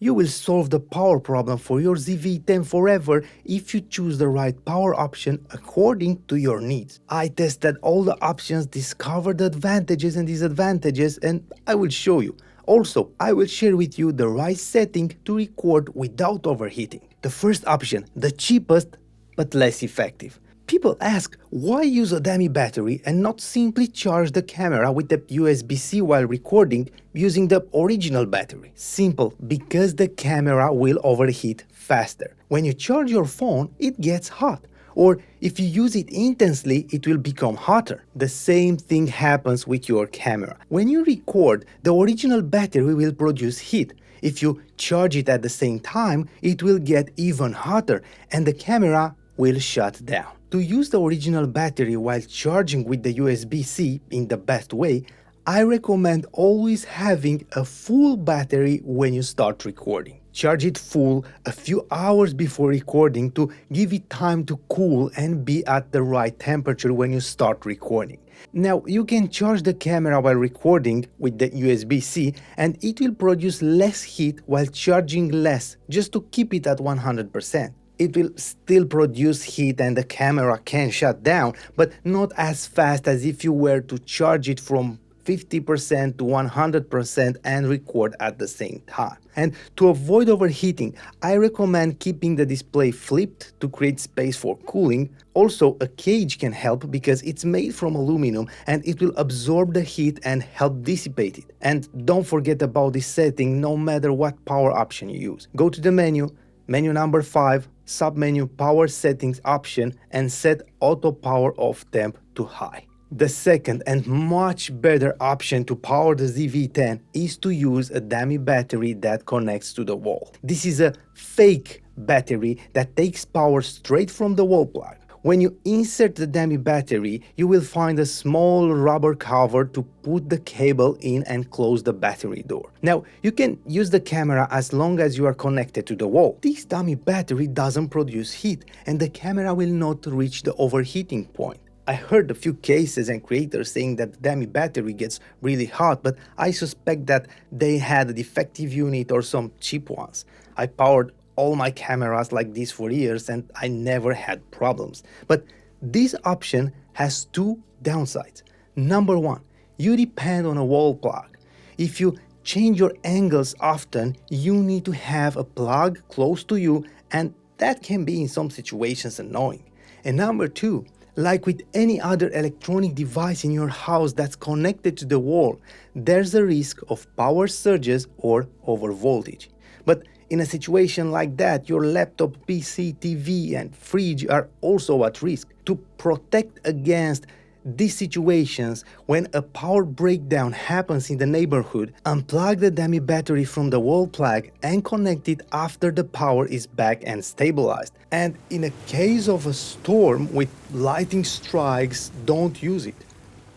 You will solve the power problem for your ZV-E10 forever if you choose the right power option according to your needs. I tested all the options, discovered the advantages and disadvantages, and I will show you. Also, I will share with you the right setting to record without overheating. The first option, the cheapest but less effective. People ask why use a dummy battery and not simply charge the camera with the USB-C while recording using the original battery. Simple, because the camera will overheat faster. When you charge your phone, it gets hot. Or if you use it intensely, it will become hotter. The same thing happens with your camera. When you record, the original battery will produce heat. If you charge it at the same time, it will get even hotter and the camera will shut down. To use the original battery while charging with the USB-C in the best way, I recommend always having a full battery when you start recording. Charge it full a few hours before recording to give it time to cool and be at the right temperature when you start recording. Now, you can charge the camera while recording with the USB-C and it will produce less heat while charging less, just to keep it at 100%. It will still produce heat and the camera can shut down, but not as fast as if you were to charge it from 50% to 100% and record at the same time. And to avoid overheating, I recommend keeping the display flipped to create space for cooling. Also, a cage can help because it's made from aluminum and it will absorb the heat and help dissipate it. And don't forget about this setting no matter what power option you use. Go to the menu number 5, submenu power settings option and set auto power off temp to high. The second and much better option to power the ZV-E10 is to use a dummy battery that connects to the wall. This is a fake battery that takes power straight from the wall plug. When you insert the dummy battery, you will find a small rubber cover to put the cable in and close the battery door. Now, you can use the camera as long as you are connected to the wall. This dummy battery doesn't produce heat and the camera will not reach the overheating point. I heard a few cases and creators saying that the dummy battery gets really hot, but I suspect that they had a defective unit or some cheap ones. I powered all my cameras like this for years and I never had problems. But this option has two downsides. Number one, you depend on a wall plug. If you change your angles often, you need to have a plug close to you and that can be in some situations annoying. And number two, like with any other electronic device in your house that's connected to the wall, there's a risk of power surges or overvoltage. But in a situation like that, your laptop, PC, TV and fridge are also at risk. To protect against these situations, when a power breakdown happens in the neighborhood, unplug the dummy battery from the wall plug and connect it after the power is back and stabilized. And in a case of a storm with lightning strikes, don't use it.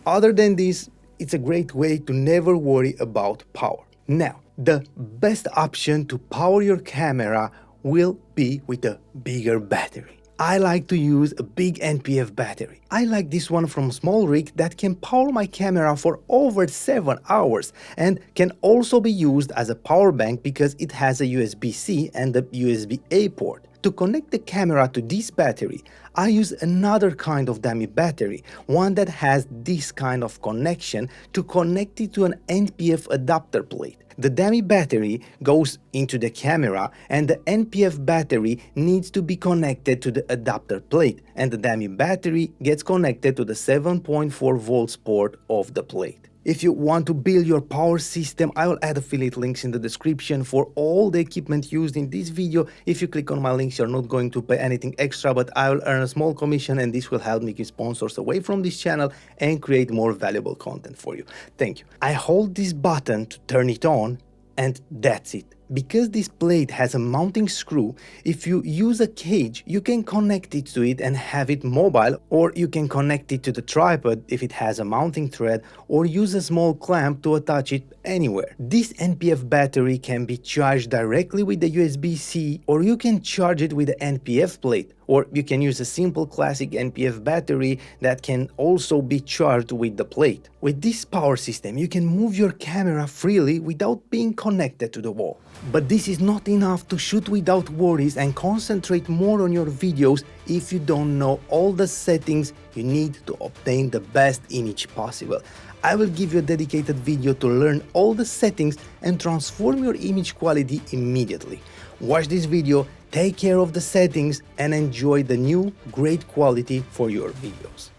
Other than this, it's a great way to never worry about power. Now, the best option to power your camera will be with a bigger battery. I like to use a big NPF battery. I like this one from Small Rig that can power my camera for over 7 hours and can also be used as a power bank because it has a USB-C and a USB-A port. To connect the camera to this battery, I use another kind of dummy battery, one that has this kind of connection to connect it to an NPF adapter plate. The dummy battery goes into the camera and the NPF battery needs to be connected to the adapter plate and the dummy battery gets connected to the 7.4 volts port of the plate. If you want to build your power system, I will add affiliate links in the description for all the equipment used in this video. If you click on my links, you're not going to pay anything extra, but I will earn a small commission and this will help me keep sponsors away from this channel and create more valuable content for you. Thank you. I hold this button to turn it on and that's it. Because this plate has a mounting screw, if you use a cage, you can connect it to it and have it mobile, or you can connect it to the tripod if it has a mounting thread, or use a small clamp to attach it anywhere. This NPF battery can be charged directly with the USB-C, or you can charge it with the NPF plate, or you can use a simple classic NPF battery that can also be charged with the plate. With this power system, you can move your camera freely without being connected to the wall. But this is not enough to shoot without worries and concentrate more on your videos if you don't know all the settings you need to obtain the best image possible. I will give you a dedicated video to learn all the settings and transform your image quality immediately. Watch this video, take care of the settings, and enjoy the new great quality for your videos.